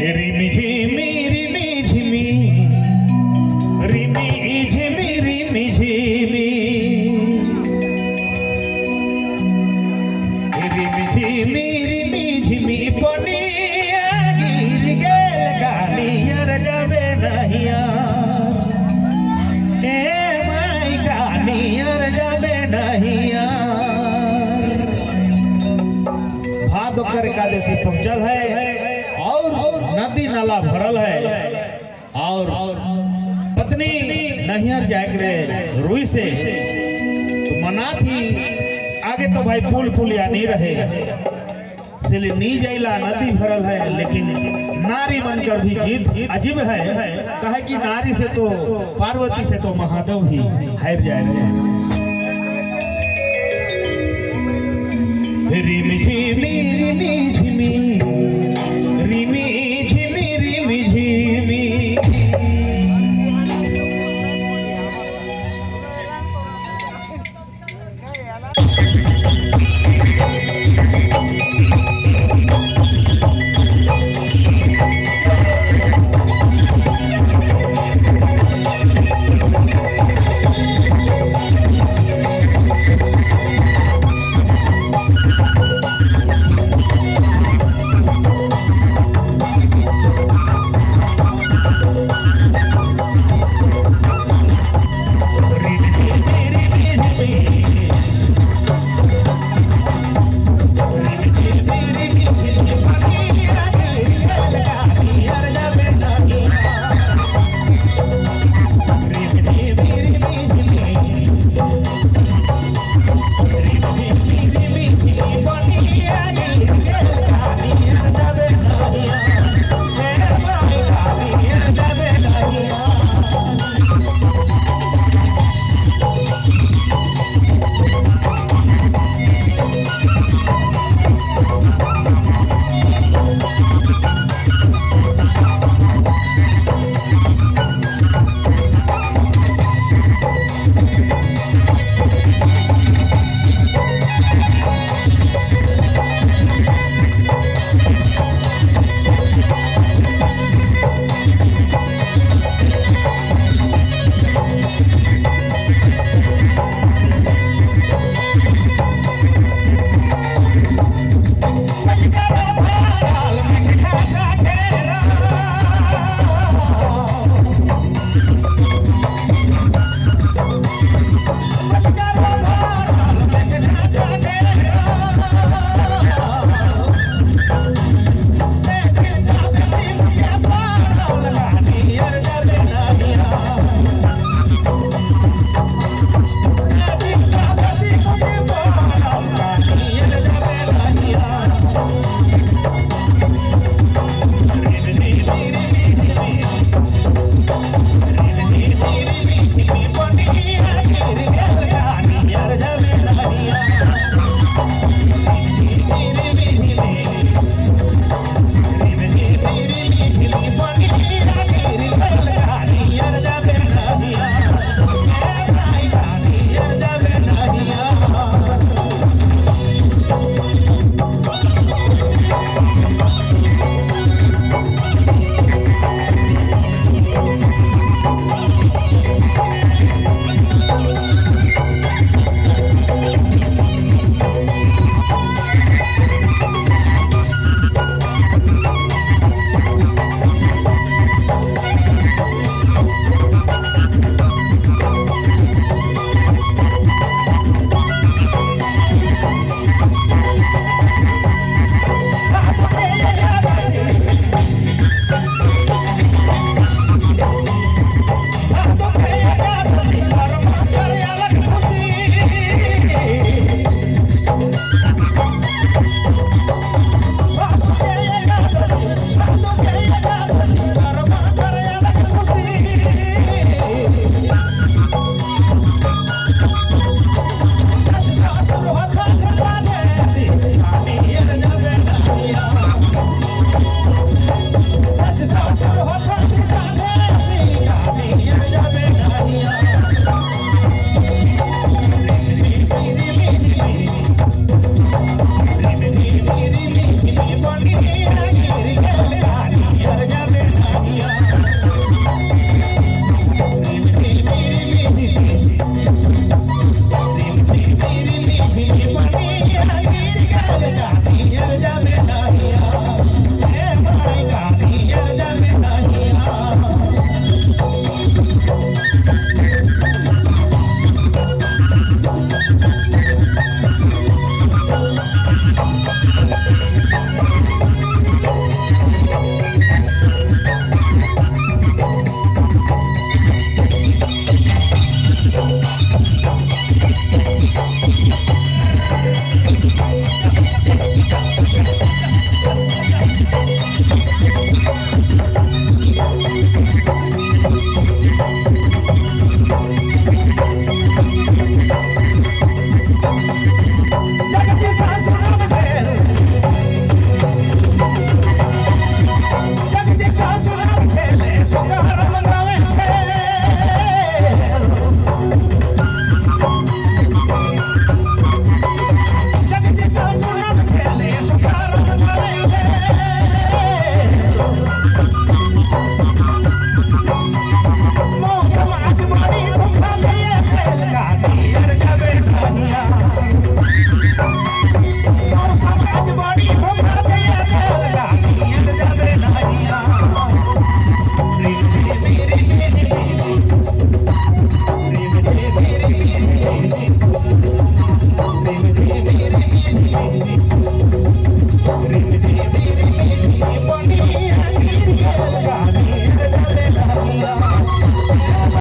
रिमी झिमी रिमी झिमी रिमी झिमी रिमी झिमी रिमी झिमी रिमी झिमी पनिया गिर गेल गानियर जाबे नहिया ए माई गानियर जाबे नहिया। भादो कर एकादशी पहुंचल है और नदी नाला भरल है और पत्नी नहियर जाए रे रुई से तो मना थी आगे तो भाई पुल पुलिया नहीं रहे इसलिए नी जैला नदी भरल है लेकिन नारी बनकर भी जीत अजीब है कहे कि नारी से तो पार्वती से तो महादेव भी हार जाए रहे। रिमी झिमी रिमी झिमी